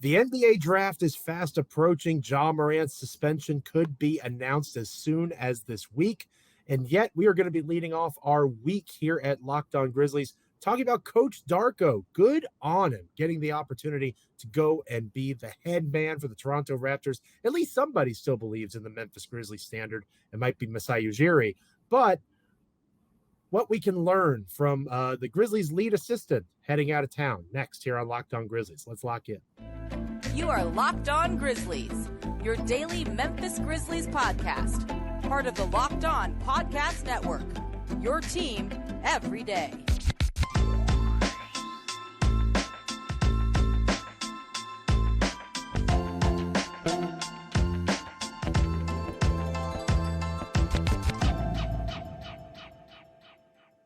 The NBA draft is fast approaching. Morant's suspension could be announced as soon as this week. And yet we are going to be leading off our week here at Locked On Grizzlies, talking about Coach Darko. Good on him, getting the opportunity to go and be the head man for the Toronto Raptors. At least somebody still believes in the Memphis Grizzlies standard. It might be Masai Ujiri. But what we can learn from the Grizzlies' lead assistant heading out of town next here on Locked On Grizzlies. Let's lock in. You are Locked On Grizzlies, your daily Memphis Grizzlies podcast, part of the Locked On Podcast Network, your team every day.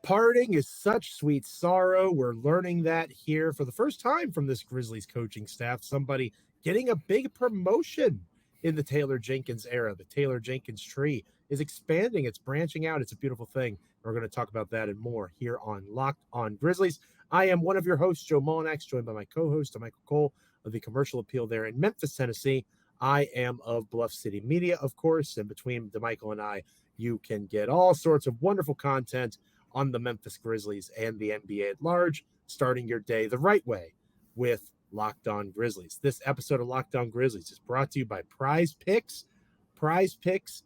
Parting is such sweet sorrow. We're learning that here for the first time from this Grizzlies coaching staff. Somebody getting a big promotion in the Taylor Jenkins era. The Taylor Jenkins tree is expanding. It's branching out. It's a beautiful thing. We're going to talk about that and more here on Locked On Grizzlies. I am one of your hosts, Joe Mullinax, joined by my co-host, Damichael Cole of the Commercial Appeal there in Memphis, Tennessee. I am of Bluff City Media, of course, and between Damichael and I, you can get all sorts of wonderful content on the Memphis Grizzlies and the NBA at large, starting your day the right way with Locked On Grizzlies. This episode of Locked On Grizzlies is brought to you by Prize Picks. Prize Picks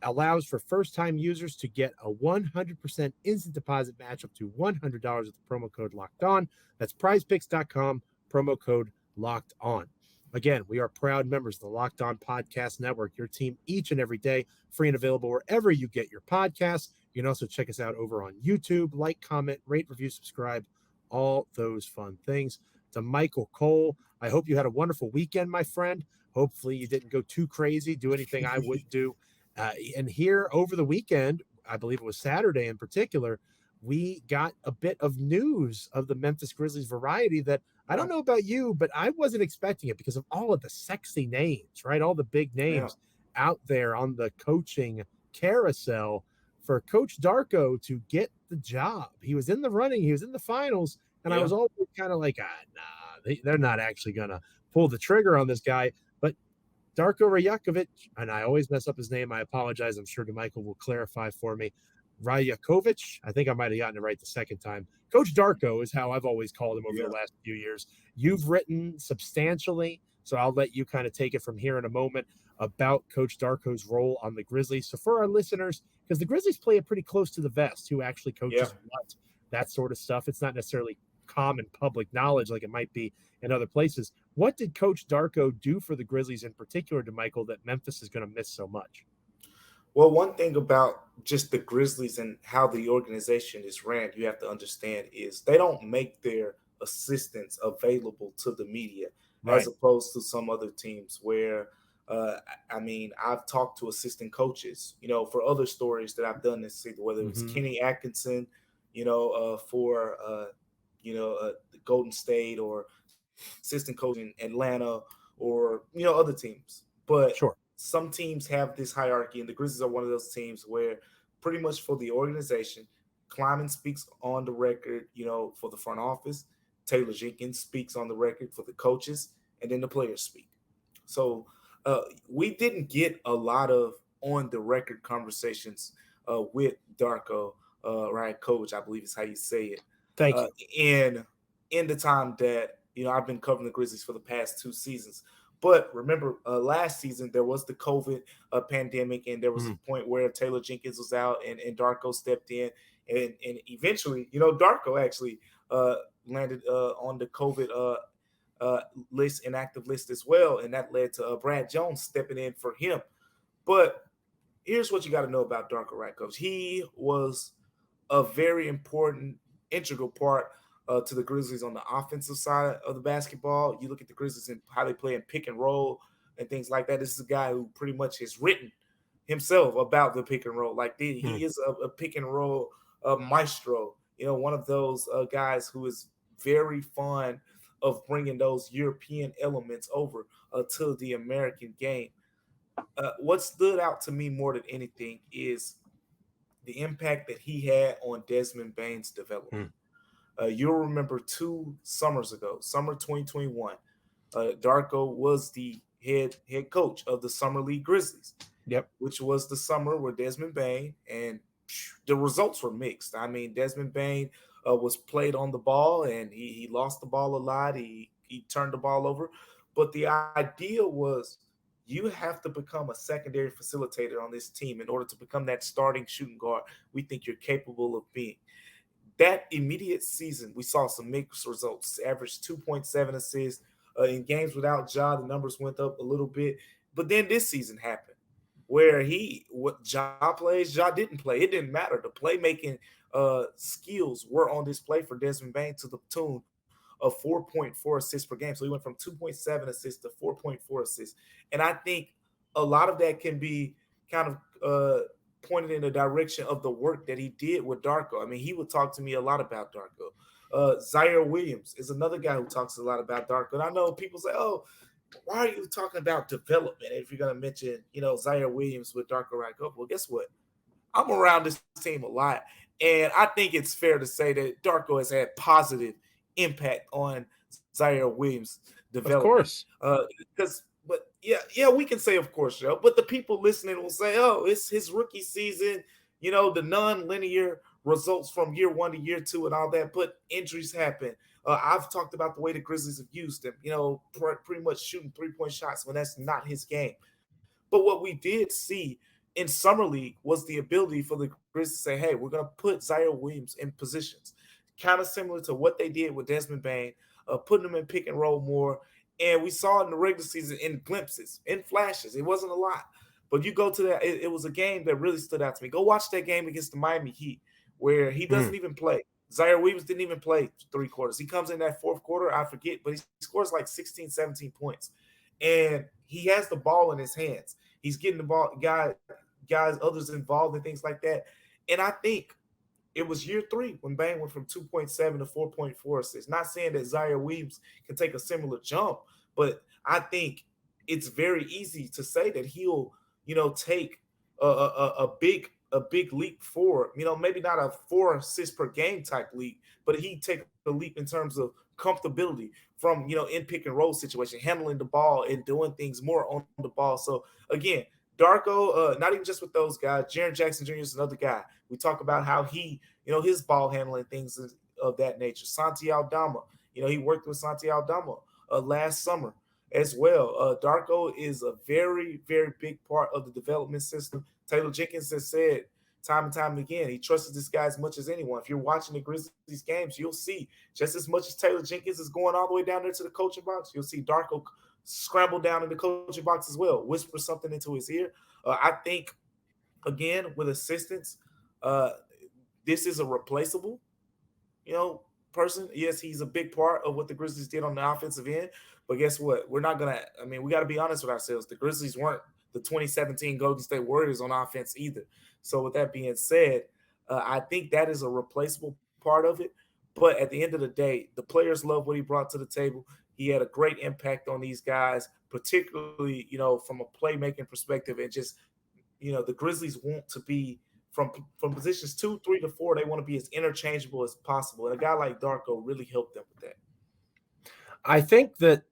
allows for first-time users to get a 100% instant deposit match up to $100 with the promo code Locked On. That's prizepicks.com, promo code Locked On. Again, we are proud members of the Locked On Podcast Network, your team each and every day, free and available wherever you get your podcasts. You can also check us out over on YouTube, like, comment, rate, review, subscribe, all those fun things. To Michael Cole, I hope you had a wonderful weekend, my friend. Hopefully you didn't go too crazy, do anything I wouldn't do. And here over the weekend, I believe it was Saturday in particular, we got a bit of news of the Memphis Grizzlies variety that I don't know about you, but I wasn't expecting it because of all of the sexy names, right? All the big names out there on the coaching carousel for Coach Darko to get the job. He was in the running. He was in the finals. And I was always kind of like, they're not actually going to pull the trigger on this guy. But Darko Rajakovic, and I always mess up his name. I apologize. I'm sure Damichael will clarify for me. Rajakovic, I think I might have gotten it right the second time. Coach Darko is how I've always called him over the last few years. You've written substantially, so I'll let you kind of take it from here in a moment about Coach Darko's role on the Grizzlies. So for our listeners, because the Grizzlies play it pretty close to the vest, who actually coaches what, that sort of stuff. It's not necessarily common public knowledge like it might be in other places. What did Coach Darko do for the Grizzlies in particular, Damichael, that Memphis is going to miss so much? Well, one thing about just the Grizzlies and how the organization is ran, you have to understand is they don't make their assistants available to the media as opposed to some other teams where, I've talked to assistant coaches, for other stories that I've done this season, whether it was Kenny Atkinson, for the Golden State or assistant coach in Atlanta or, other teams. But some teams have this hierarchy, and the Grizzlies are one of those teams where pretty much for the organization, Kleiman speaks on the record, for the front office. Taylor Jenkins speaks on the record for the coaches, and then the players speak. So we didn't get a lot of on-the-record conversations with Darko Rajakovic, I believe is how you say it. Thank you. In the time that, I've been covering the Grizzlies for the past 2 seasons. But remember, last season, there was the COVID pandemic, and there was a point where Taylor Jenkins was out and Darko stepped in. And eventually, Darko actually landed on the COVID list, inactive list as well. And that led to Brad Jones stepping in for him. But here's what you got to know about Darko Rajakovic. He was a very important, integral part to the Grizzlies on the offensive side of the basketball. You look at the Grizzlies and how they play in pick and roll and things like that. This is a guy who pretty much has written himself about the pick and roll. He is a pick and roll maestro, one of those guys who is very fond of bringing those European elements over to the American game. What stood out to me more than anything is the impact that he had on Desmond Bane's development. You'll remember 2 summers ago, summer 2021, Darko was the head coach of the Summer League Grizzlies. Yep. Which was the summer where Desmond Bane, and the results were mixed. I mean, Desmond Bane was played on the ball, and he lost the ball a lot. He turned the ball over. But the idea was you have to become a secondary facilitator on this team in order to become that starting shooting guard we think you're capable of being. That immediate season, we saw some mixed results. Averaged 2.7 assists. In games without Ja, the numbers went up a little bit. But then this season happened where Ja plays, Ja didn't play. It didn't matter. The playmaking skills were on display for Desmond Bane to the tune of 4.4 assists per game. So he went from 2.7 assists to 4.4 assists. And I think a lot of that can be kind of pointed in the direction of the work that he did with Darko. I mean, he would talk to me a lot about Darko. Zaire Williams is another guy who talks a lot about Darko. And I know people say, oh, why are you talking about development if you're going to mention, Zaire Williams with Darko Rajakovic? Well, guess what? I'm around this team a lot, and I think it's fair to say that Darko has had positive impact on Zaire Williams' development. Of course. But we can say, of course, Joe. But the people listening will say, oh, it's his rookie season, the non-linear results from year 1 to year 2 and all that. But injuries happen. I've talked about the way the Grizzlies have used him, pretty much shooting 3-point shots when that's not his game. But what we did see in Summer League was the ability for the Grizzlies to say, hey, we're going to put Zaire Williams in positions, kind of similar to what they did with Desmond Bane, putting him in pick and roll more. And we saw it in the regular season in glimpses, in flashes. It wasn't a lot. But you go to that, it was a game that really stood out to me. Go watch that game against the Miami Heat where he doesn't even play. Zaire Williams didn't even play 3 quarters. He comes in that 4th quarter, I forget, but he scores like 16, 17 points. And he has the ball in his hands. He's getting the ball, guys, others involved and things like that. And I think it was year 3 when Bane went from 2.7 to 4.4 assists. Not saying that Zaire Williams can take a similar jump, but I think it's very easy to say that he'll, take a big leap forward. Maybe not a 4 assists per game type leap, but he'd take a leap in terms of comfortability from, in pick and roll situation, handling the ball and doing things more on the ball. So again, Darko, not even just with those guys, Jaren Jackson Jr. is another guy. We talk about how he, his ball handling things of that nature. Santi Aldama, he worked with Santi Aldama last summer as well. Darko is a very, very big part of the development system. Taylor Jenkins has said time and time again, he trusted this guy as much as anyone. If you're watching the Grizzlies games, you'll see just as much as Taylor Jenkins is going all the way down there to the coaching box, you'll see Darko scramble down in the coaching box as well, whisper something into his ear. I think, again, with assistance, this is a replaceable, person. Yes, he's a big part of what the Grizzlies did on the offensive end, but guess what? We're not going to, we got to be honest with ourselves. The Grizzlies weren't the 2017 Golden State Warriors on offense either. So with that being said, I think that is a replaceable part of it. But at the end of the day, the players love what he brought to the table. He had a great impact on these guys, particularly, from a playmaking perspective. And just, the Grizzlies want to be from positions 2, 3 to 4. They want to be as interchangeable as possible. And a guy like Darko really helped them with that. I think that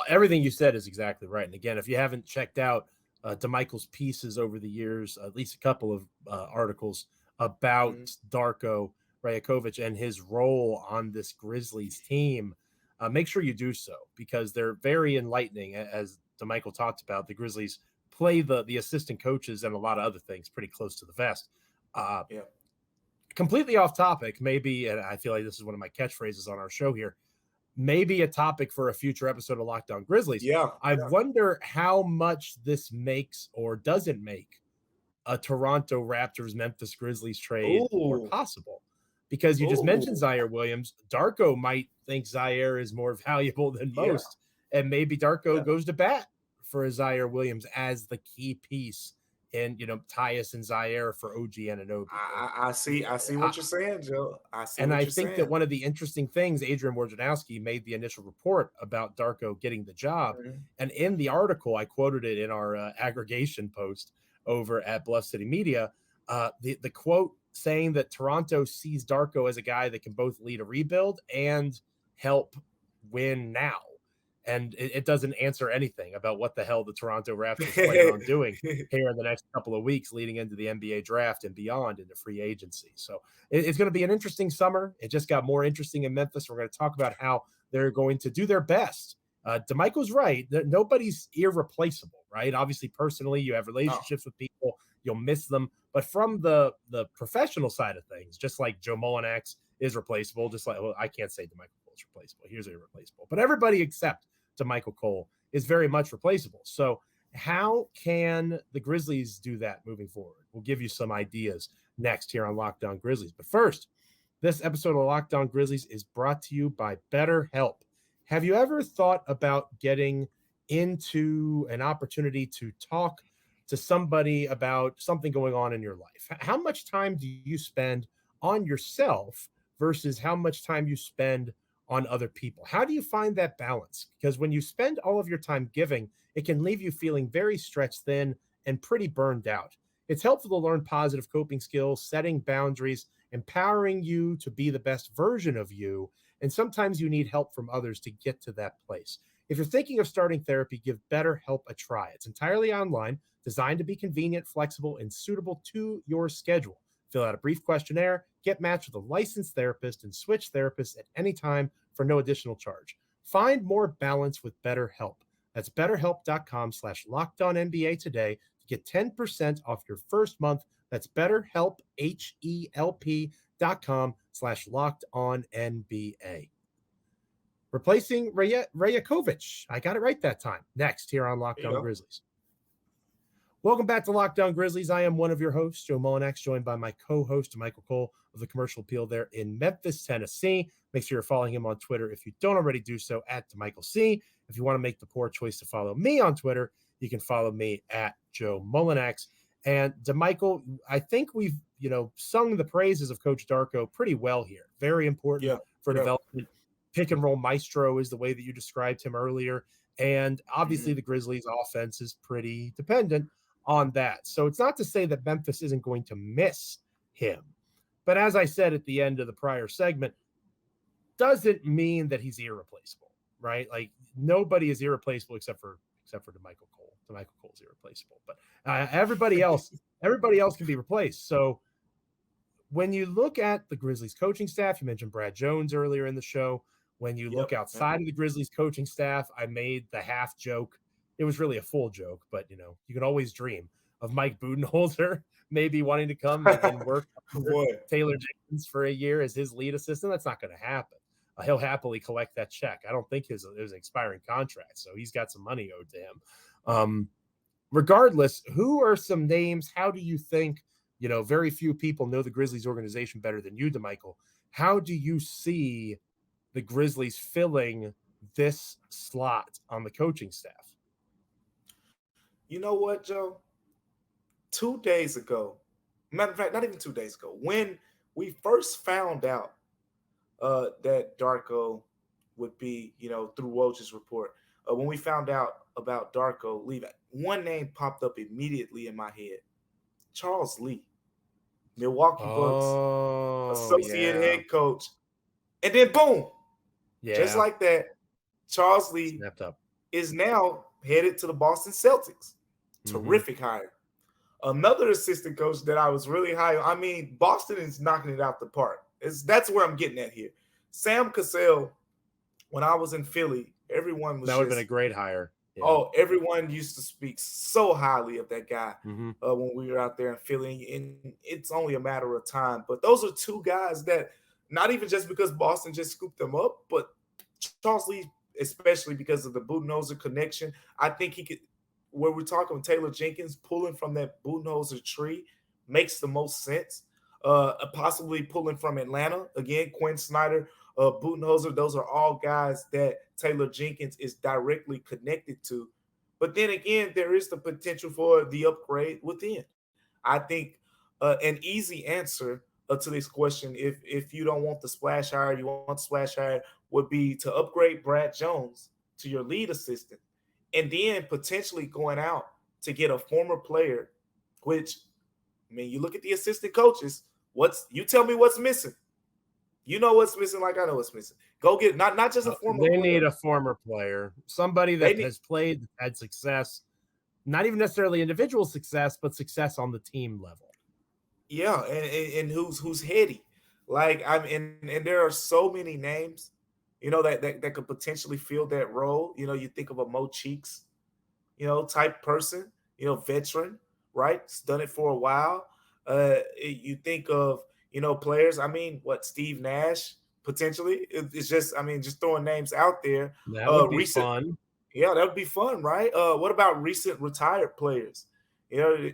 everything you said is exactly right. And again, if you haven't checked out Damichael's pieces over the years, at least a couple of articles about Darko Rajakovic and his role on this Grizzlies team, make sure you do so because they're very enlightening. As Damichael talked about, the Grizzlies play the assistant coaches and a lot of other things pretty close to the vest. Completely off topic, maybe, and I feel like this is one of my catchphrases on our show here, maybe a topic for a future episode of Locked On Grizzlies. I wonder how much this makes or doesn't make a Toronto Raptors Memphis Grizzlies trade more possible. Because you just mentioned Zaire Williams. Darko might think Zaire is more valuable than most. And maybe Darko goes to bat for Zaire Williams as the key piece in, Tyus and Zaire for OG Anunoby. I see what you're saying, Joe. I think that one of the interesting things, Adrian Wojnarowski made the initial report about Darko getting the job. And in the article, I quoted it in our aggregation post over at Bluff City Media. The quote saying that Toronto sees Darko as a guy that can both lead a rebuild and help win now. And it doesn't answer anything about what the hell the Toronto Raptors plan on doing here in the next couple of weeks leading into the NBA draft and beyond into free agency. So it's going to be an interesting summer. It just got more interesting in Memphis. We're going to talk about how they're going to do their best. Damichael's right. Nobody's irreplaceable, right? Obviously, personally, you have relationships with people. You'll miss them. But from the professional side of things, just like Joe Mullinax is replaceable, just like, well, I can't say Damichael Cole is replaceable. Here's irreplaceable. But everybody except Damichael Cole is very much replaceable. So how can the Grizzlies do that moving forward? We'll give you some ideas next here on Locked On Grizzlies. But first, this episode of Locked On Grizzlies is brought to you by BetterHelp. Have you ever thought about getting into an opportunity to talk to somebody about something going on in your life? How much time do you spend on yourself versus how much time you spend on other people? How do you find that balance? Because when you spend all of your time giving, it can leave you feeling very stretched thin and pretty burned out. It's helpful to learn positive coping skills, setting boundaries, empowering you to be the best version of you. And sometimes you need help from others to get to that place. If you're thinking of starting therapy, give BetterHelp a try. It's entirely online, designed to be convenient, flexible, and suitable to your schedule. Fill out a brief questionnaire, get matched with a licensed therapist, and switch therapists at any time for no additional charge. Find more balance with BetterHelp. That's BetterHelp.com/LockedOnNBA today to get 10% off your first month. That's BetterHelp, HELP.com/LockedOnNBA. Replacing Rajakovic. I got it right that time. Next here on Locked On Grizzlies. Welcome back to Locked On Grizzlies. I am one of your hosts, Joe Mullinax, joined by my co-host, Damichael Cole of the Commercial Appeal there in Memphis, Tennessee. Make sure you're following him on Twitter if you don't already do so at Damichael C. If you want to make the poor choice to follow me on Twitter, you can follow me at Joe Mullinax. And Damichael, I think we've, sung the praises of Coach Darko pretty well here. Very important for development. Pick and roll maestro is the way that you described him earlier. And obviously the Grizzlies offense is pretty dependent on that. So it's not to say that Memphis isn't going to miss him. But as I said at the end of the prior segment, doesn't mean that he's irreplaceable, right? Like nobody is irreplaceable except for Damichael Cole. Damichael Cole's irreplaceable, but everybody else can be replaced. So when you look at the Grizzlies coaching staff, you mentioned Brad Jones earlier in the show. When you look outside of the Grizzlies coaching staff, I made the half joke. It was really a full joke, but you can always dream of Mike Budenholzer maybe wanting to come and work with Taylor Jenkins for a year as his lead assistant. That's not going to happen. He'll happily collect that check. I don't think it was an expiring contract, so he's got some money owed to him. Regardless, who are some names? How do you think, very few people know the Grizzlies organization better than you, Damichael. How do you see the Grizzlies filling this slot on the coaching staff? You know what, Joe? 2 days ago, matter of fact, not even 2 days ago, when we first found out that Darko would be, through Woj's report, when we found out about Darko leaving, one name popped up immediately in my head. Charles Lee, Milwaukee Bucks, associate head coach. And then boom, just like that, Charles Lee is now headed to the Boston Celtics. Terrific hire. Another assistant coach that I was really high on. I mean, Boston is knocking it out the park. That's where I'm getting at here. Sam Cassell, when I was in Philly, everyone was that would have been a great hire. Yeah. Oh, everyone used to speak so highly of that guy when we were out there in Philly, and it's only a matter of time. But those are two guys that, not even just because Boston just scooped them up, but Charles Lee, especially because of the Budenholzer connection, I think he could. Where we're talking with Taylor Jenkins, pulling from that Budenholzer tree makes the most sense. Possibly pulling from Atlanta again, Quinn Snyder, Budenholzer. Those are all guys that Taylor Jenkins is directly connected to. But then again, there is the potential for the upgrade within. I think an easy answer to this question, if you don't want the splash hire, you want the splash hire, would be to upgrade Brad Jones to your lead assistant, and then potentially going out to get a former player, which, I mean, you look at the assistant coaches, you tell me what's missing. You know what's missing, like I know what's missing. Go get not just a former They player. need a former player, somebody that has played, had success, not even necessarily individual success, but success on the team level. Yeah, and who's heady. Like and there are so many names, that could potentially fill that role. You think of a Mo Cheeks, type person, veteran, right? It's done it for a while. You think of, players. I mean, what, Steve Nash potentially? It's just, just throwing names out there. That would be Recent, fun. yeah, that would be fun, right? What about recent retired players?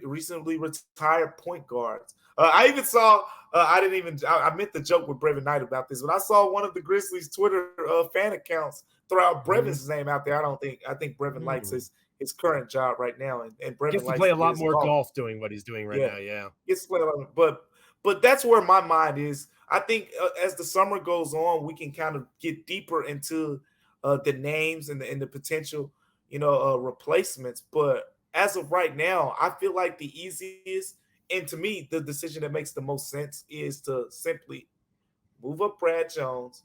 Recently retired point guards. I even saw. I meant to joke with Brevin Knight about this, but I saw one of the Grizzlies Twitter fan accounts throw out Brevin's name out there. I think Brevin likes his current job right now, and Brevin gets to likes play to a lot more golf doing what he's doing right now. Yeah, gets to play a lot, but that's where my mind is. I think as the summer goes on, we can kind of get deeper into the names and the potential, replacements. But as of right now, I feel like the easiest, and to me, the decision that makes the most sense is to simply move up Brad Jones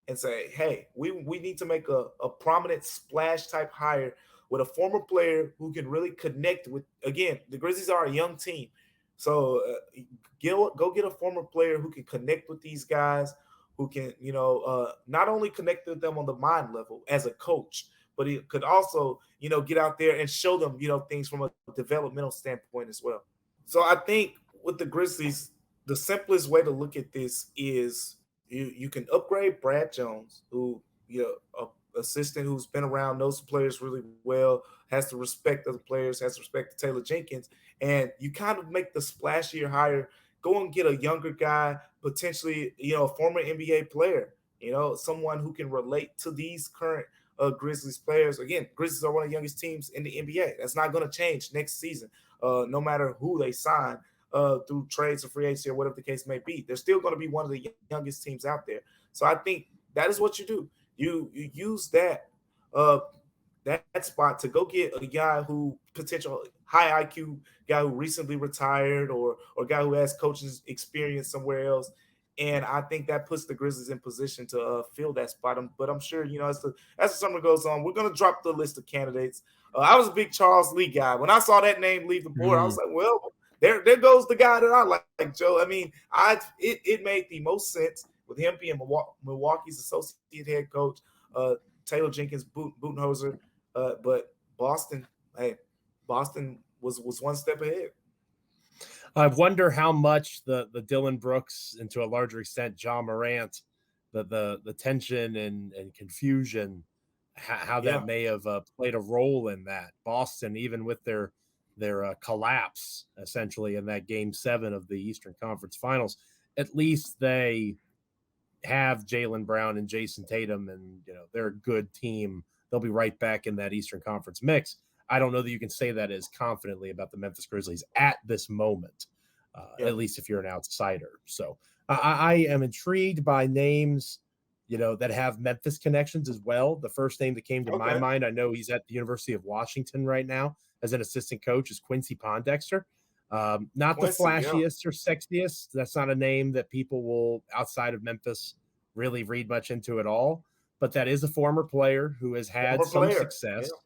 and say, hey, we need to make a prominent splash type hire with a former player who can really connect with, again, the Grizzlies are a young team. So go get a former player who can connect with these guys, who can, not only connect with them on the mind level as a coach, but he could also, get out there and show them, things from a developmental standpoint as well. So I think with the Grizzlies, the simplest way to look at this is you can upgrade Brad Jones, who, a assistant who's been around, knows the players really well, has the respect of the players, has respect to Taylor Jenkins, and you kind of make the splashier hire. Go and get a younger guy, potentially, a former NBA player, someone who can relate to these current Grizzlies players. Again, Grizzlies are one of the youngest teams in the NBA. That's not going to change next season, no matter who they sign through trades or free agency or whatever the case may be. They're still going to be one of the youngest teams out there. So I think that is what you do. You use that spot to go get a guy who potential high IQ guy who recently retired or a guy who has coaching experience somewhere else. And I think that puts the Grizzlies in position to fill that spot. But I'm sure, as the summer goes on, we're going to drop the list of candidates. I was a big Charles Lee guy. When I saw that name leave the board, I was like, well, there goes the guy that I like, Joe. I mean, it made the most sense with him being Milwaukee's associate head coach, Taylor Jenkins, Budenholzer. But Boston was one step ahead. I wonder how much the Dillon Brooks, and to a larger extent, John Morant, the tension and confusion, how that may have played a role in that. Boston, even with their collapse essentially in that Game 7 of the Eastern Conference Finals, at least they have Jaylen Brown and Jason Tatum, and they're a good team. They'll be right back in that Eastern Conference mix. I don't know that you can say that as confidently about the Memphis Grizzlies at this moment, at least if you're an outsider. So I am intrigued by names, that have Memphis connections as well. The first name that came to my mind, I know he's at the University of Washington right now as an assistant coach, is Quincy Pondexter. Not the flashiest or sexiest. That's not a name that people will, outside of Memphis, really read much into at all. But that is a former player who has had some success. Yeah.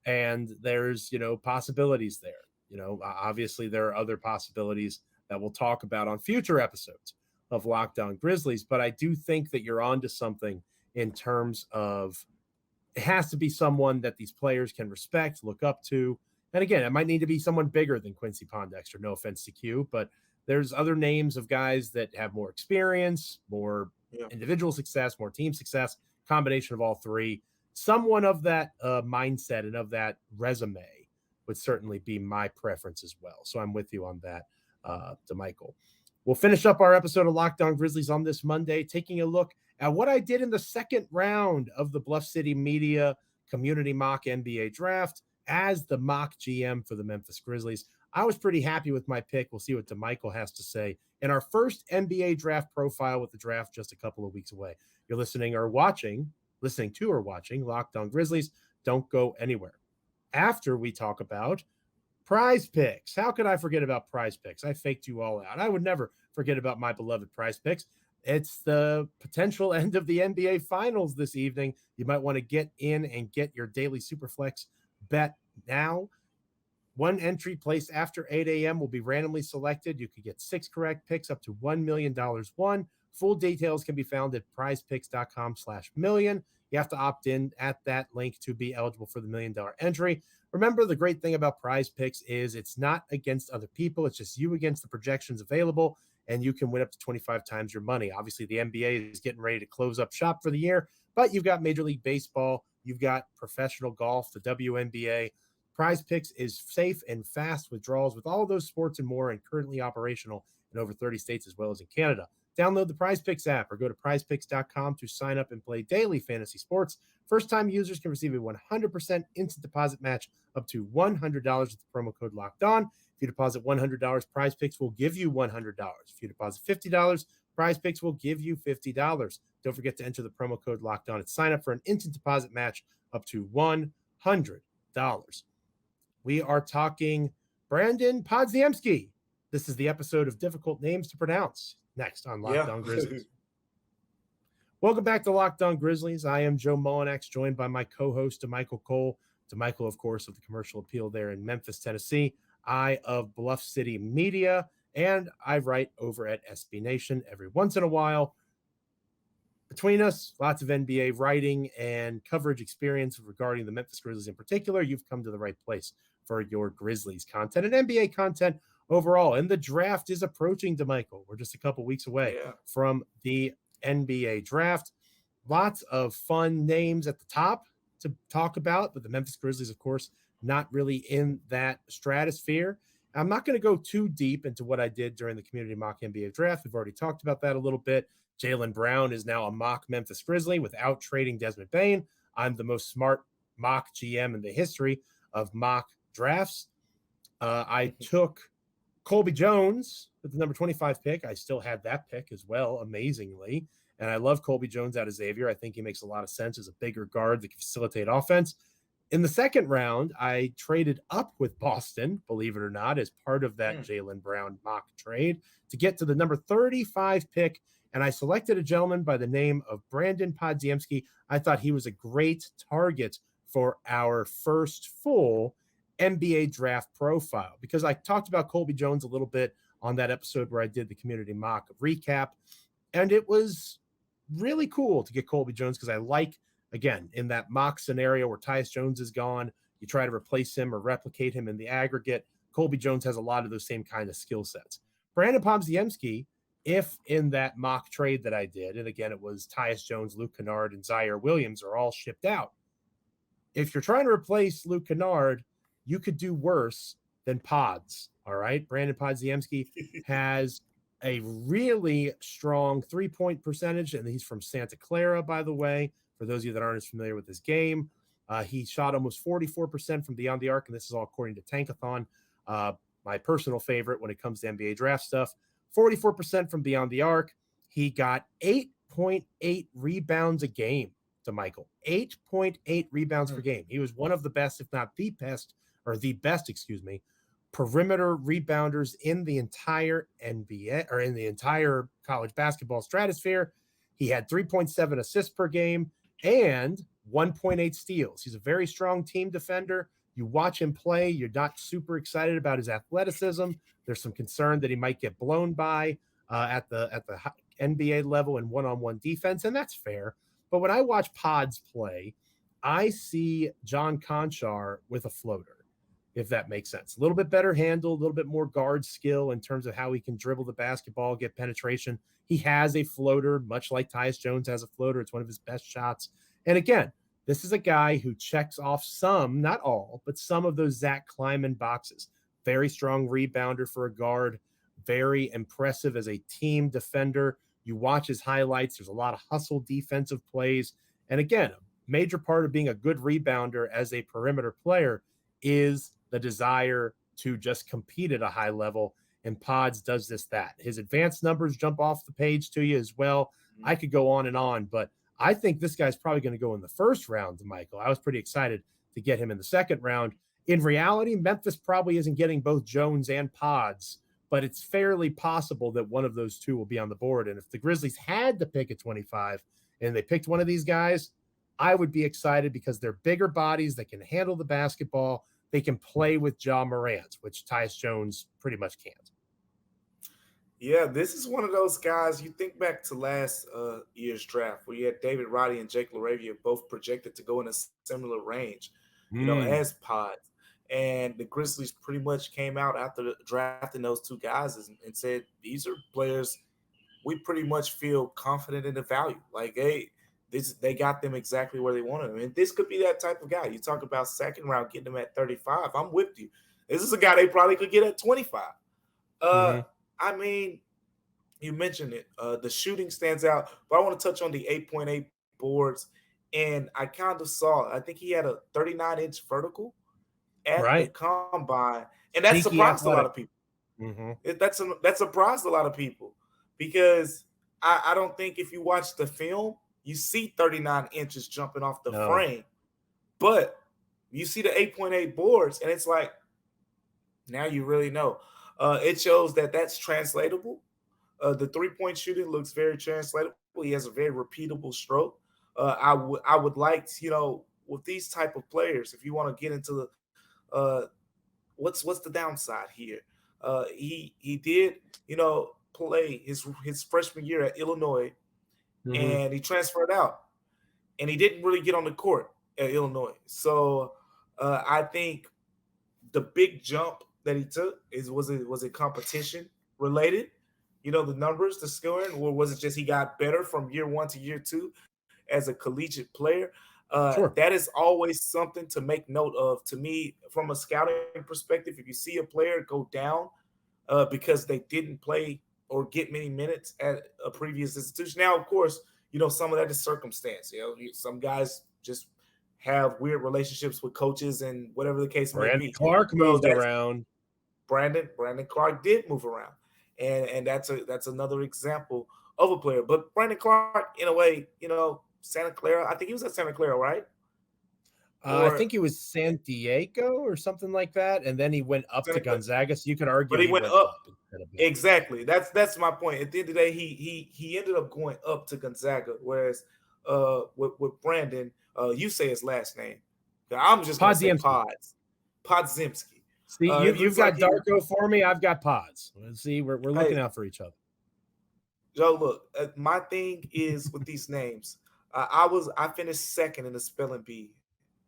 And there's, possibilities there. Obviously there are other possibilities that we'll talk about on future episodes of Locked On Grizzlies. But I do think that you're onto something in terms of it has to be someone that these players can respect, look up to. And again, it might need to be someone bigger than Quincy Pondexter. No offense to Q, but there's other names of guys that have more experience, more individual success, more team success, combination of all three. Someone of that mindset and of that resume would certainly be my preference as well. So I'm with you on that, Damichael. We'll finish up our episode of Locked On Grizzlies on this Monday, taking a look at what I did in the second round of the Bluff City Media Community Mock NBA Draft as the mock GM for the Memphis Grizzlies. I was pretty happy with my pick. We'll see what Damichael has to say in our first NBA draft profile, with the draft just a couple of weeks away. You're listening to or watching Locked On Grizzlies. Don't go anywhere. After we talk about Prize Picks. How could I forget about Prize Picks? I faked you all out. I would never forget about my beloved Prize Picks. It's the potential end of the NBA Finals this evening. You might want to get in and get your daily Superflex bet now. One entry placed after 8 a.m. will be randomly selected. You could get 6 correct picks up to $1 million won. Full details can be found at prizepicks.com/million. You have to opt in at that link to be eligible for the $1 million entry. Remember, the great thing about Prize Picks is it's not against other people. It's just you against the projections available, and you can win up to 25 times your money. Obviously, the NBA is getting ready to close up shop for the year, but you've got Major League Baseball, you've got professional golf, the WNBA. Prize Picks is safe and fast withdrawals with all those sports and more, and currently operational in over 30 states as well as in Canada. Download the Prize Picks app or go to prizepicks.com to sign up and play daily fantasy sports. First-time users can receive a 100% instant deposit match up to $100 with the promo code Locked On. If you deposit $100, Prize Picks will give you $100. If you deposit $50, Prize Picks will give you $50. Don't forget to enter the promo code Locked On and sign up for an instant deposit match up to $100. We are talking Brandin Podziemski. This is the episode of difficult names to pronounce. Next on Locked On Grizzlies. Welcome back to Locked On Grizzlies. I am Joe Mullinax, joined by my co-host, Damichael Cole. Damichael, of course, of the Commercial Appeal there in Memphis, Tennessee. I of Bluff City Media, and I write over at SB Nation every once in a while. Between us, lots of NBA writing and coverage experience regarding the Memphis Grizzlies in particular. You've come to the right place for your Grizzlies content and NBA content overall. And the draft is approaching, Damichael. We're just a couple weeks away from the NBA draft. Lots of fun names at the top to talk about, but the Memphis Grizzlies, of course, not really in that stratosphere. I'm not going to go too deep into what I did during the community mock NBA draft. We've already talked about that a little bit. Jaylen Brown is now a mock Memphis Grizzly without trading Desmond Bane. I'm the most smart mock GM in the history of mock drafts. I took Colby Jones with the number 25 pick. I still had that pick as well, amazingly. And I love Colby Jones out of Xavier. I think he makes a lot of sense as a bigger guard that can facilitate offense. In the second round, I traded up with Boston, believe it or not, as part of that Jaylen Brown mock trade to get to the number 35 pick. And I selected a gentleman by the name of Brandin Podziemski. I thought he was a great target for our first full NBA draft profile, because I talked about Colby Jones a little bit on that episode where I did the community mock recap. And it was really cool to get Colby Jones because I like, again, in that mock scenario where Tyus Jones is gone, you try to replace him or replicate him in the aggregate. Colby Jones has a lot of those same kind of skill sets. Brandin Podziemski, if in that mock trade that I did, and again, it was Tyus Jones, Luke Kennard, and Zaire Williams are all shipped out. If you're trying to replace Luke Kennard, you could do worse than Podz, all right? Brandin Podziemski has a really strong three-point percentage, and he's from Santa Clara, by the way, for those of you that aren't as familiar with his game. He shot almost 44% from beyond the arc, and this is all according to Tankathon, my personal favorite when it comes to NBA draft stuff. 44% from beyond the arc. He got 8.8 rebounds a game to Michael. 8.8 rebounds per game. He was one of the best, if not the best, perimeter rebounders in the entire NBA or in the entire college basketball stratosphere. He had 3.7 assists per game and 1.8 steals. He's a very strong team defender. You watch him play, you're not super excited about his athleticism. There's some concern that he might get blown by at the NBA level in one-on-one defense, and that's fair. But when I watch Podz play, I see John Conchar with a floater, if that makes sense. A little bit better handle, a little bit more guard skill in terms of how he can dribble the basketball, get penetration. He has a floater, much like Tyus Jones has a floater. It's one of his best shots. And again, this is a guy who checks off some, not all, but some of those Zach Kleiman boxes. Very strong rebounder for a guard, very impressive as a team defender. You watch his highlights, there's a lot of hustle defensive plays. And again, a major part of being a good rebounder as a perimeter player is the desire to just compete at a high level. And Podz does that. His advanced numbers jump off the page to you as well. I could go on, but I think this guy's probably going to go in the first round, Michael. I was pretty excited to get him in the second round. In reality, Memphis probably isn't getting both Jones and Podz but it's fairly possible that one of those two will be on the board. And if the Grizzlies had to pick at 25 and they picked one of these guys, I would be excited because they're bigger bodies that can handle the basketball. They can play with Ja Morant, which Tyus Jones pretty much can't. Yeah, this is one of those guys. You think back to last year's draft where you had David Roddy and Jake LaRavia both projected to go in a similar range, as Podz. And the Grizzlies pretty much came out after drafting those two guys and said, these are players we pretty much feel confident in the value. Like, hey, they got them exactly where they wanted them. And this could be that type of guy. You talk about second round, getting them at 35. I'm with you. This is a guy they probably could get at 25. I mean, you mentioned it. The shooting stands out, but I want to touch on the 8.8 boards. And I kind of saw, I think he had a 39-inch vertical at the combine. And that surprised a lot of people. That surprised a lot of people because I don't think if you watch the film, you see 39 inches jumping off the frame. But you see the 8.8 boards, and it's like, now you really know. It shows that that's translatable. The three-point shooting looks very translatable. He has a very repeatable stroke. I would like, with these type of players, if you want to get into the what's the downside here? He did, play his freshman year at Illinois, and he transferred out, and he didn't really get on the court at Illinois. So I think the big jump that he took was it competition related? The numbers, the scoring, or was it just he got better from year one to year two as a collegiate player? Sure. That is always something to make note of. To me, from a scouting perspective, if you see a player go down because they didn't play or get many minutes at a previous institution. Now, of course, some of that is circumstance. Some guys just have weird relationships with coaches and whatever the case may be. Brandon Clark moved around. Brandon Clark did move around. And that's another example of a player. But Brandon Clark, in a way, Santa Clara. I think he was at Santa Clara, right? I think he was San Diego or something like that, and then he went up to Gonzaga. So you could argue, but he went up. Exactly. That's my point. At the end of the day, he ended up going up to Gonzaga, whereas with Brandon, you say his last name. I'm just going to say Podz. Podziemski. See, you've got Darko for me. I've got Podz. See, we're looking out for each other. Joe, look, my thing is with these names. I finished second in the spelling bee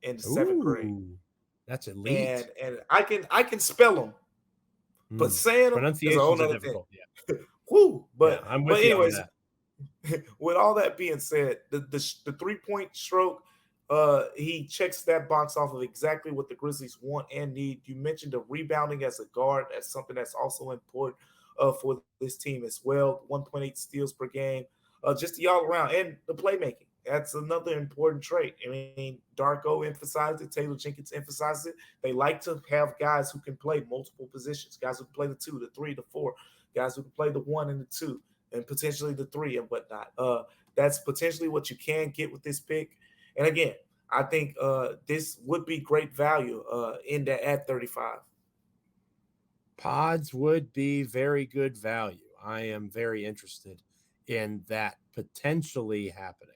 in the 7th grade. That's elite. And I can spell them, but saying them is a whole other thing. Yeah. Woo! But I'm with you on that. With all that being said, the 3-point stroke, he checks that box off of exactly what the Grizzlies want and need. You mentioned the rebounding as a guard. That's something that's also important for this team as well. 1.8 steals per game. Just the all around and the playmaking. That's another important trait. I mean, Darko emphasized it. Taylor Jenkins emphasized it. They like to have guys who can play multiple positions, guys who can play the 2, the 3, the 4, guys who can play the 1 and the 2, and potentially the 3 and whatnot. That's potentially what you can get with this pick. And again, I think this would be great value in that at 35. Podz would be very good value. I am very interested in that potentially happening.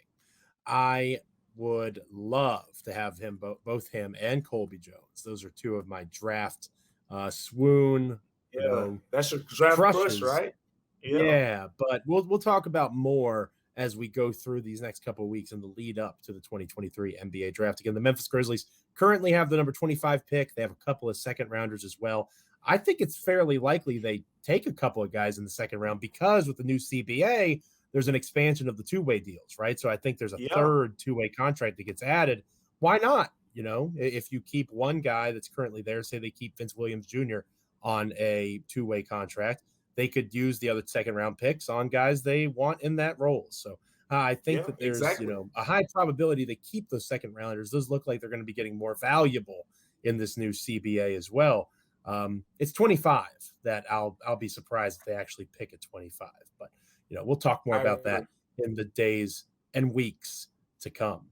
I would love to have him, both him and Colby Jones. Those are two of my draft swoon. That's your draft crush, right? Yeah, but we'll talk about more as we go through these next couple of weeks in the lead up to the 2023 NBA draft. Again, the Memphis Grizzlies currently have the number 25 pick. They have a couple of second rounders as well. I think it's fairly likely they take a couple of guys in the second round because with the new CBA, there's an expansion of the two-way deals, right? So I think there's a third two-way contract that gets added. Why not? If you keep one guy that's currently there, say they keep Vince Williams Jr. on a two-way contract, they could use the other second-round picks on guys they want in that role. So I think that there's, a high probability they keep those second-rounders. Those look like they're going to be getting more valuable in this new CBA as well. It's 25 that I'll be surprised if they actually pick at 25. But, we'll talk more about that in the days and weeks to come.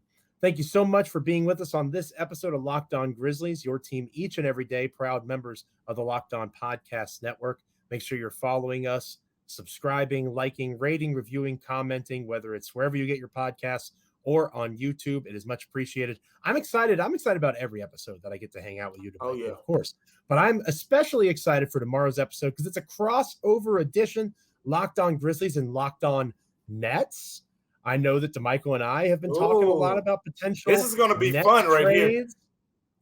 Thank you so much for being with us on this episode of Locked On Grizzlies, your team each and every day, proud members of the Locked On Podcast Network. Make sure you're following us, subscribing, liking, rating, reviewing, commenting, whether it's wherever you get your podcasts or on YouTube. It is much appreciated. I'm excited. I'm excited about every episode that I get to hang out with you tonight, of course. But I'm especially excited for tomorrow's episode because it's a crossover edition, Locked On Grizzlies and Locked On Nets. I know that Damichael and I have been talking a lot about potential. This is going to be fun right here.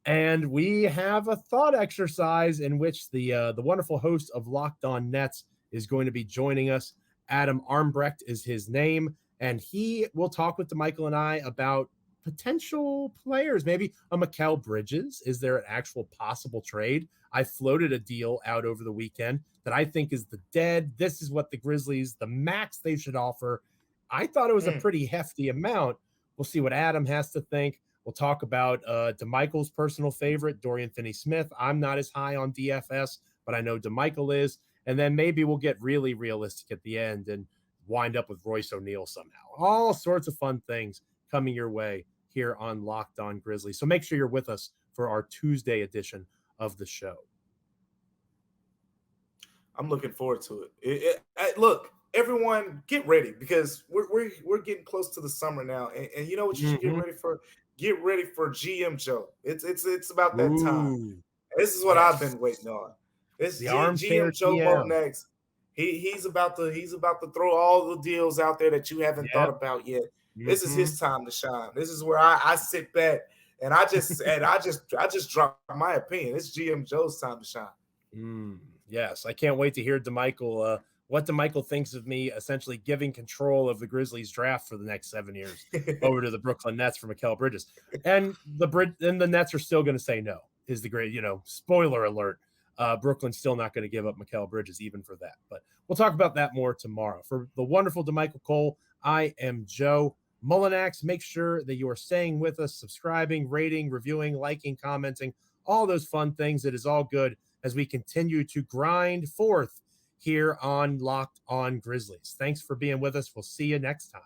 And we have a thought exercise in which the wonderful host of Locked On Nets is going to be joining us. Adam Armbrecht is his name, and he will talk with Damichael and I about potential players, maybe a Mikal Bridges. Is there an actual possible trade? I floated a deal out over the weekend that I think is the dead. This is what the Grizzlies, the max they should offer. I thought it was a pretty hefty amount. We'll see what Adam has to think. We'll talk about Damichael's personal favorite, Dorian Finney-Smith. I'm not as high on DFS, but I know Damichael is. And then maybe we'll get really realistic at the end and wind up with Royce O'Neal somehow. All sorts of fun things coming your way here on Locked On Grizzlies. So make sure you're with us for our Tuesday edition of the show. I'm looking forward to it. Look, everyone, get ready because we're getting close to the summer now, and you know what you should get ready for? Get ready for GM Joe. It's about that time. This is what I've been waiting on. This GM Joe Mullinax. He's about to throw all the deals out there that you haven't thought about yet. This is his time to shine. This is where I sit back and I just drop my opinion. It's GM Joe's time to shine. Yes, I can't wait to hear Damichael. What Damichael thinks of me essentially giving control of the Grizzlies draft for the next 7 years over to the Brooklyn Nets for Mikal Bridges. And the Nets are still going to say no, is the great, spoiler alert. Brooklyn's still not going to give up Mikal Bridges even for that. But we'll talk about that more tomorrow. For the wonderful Damichael Cole, I am Joe Mullinax. Make sure that you are staying with us, subscribing, rating, reviewing, liking, commenting, all those fun things. It is all good as we continue to grind forth here on Locked On Grizzlies. Thanks for being with us. We'll see you next time.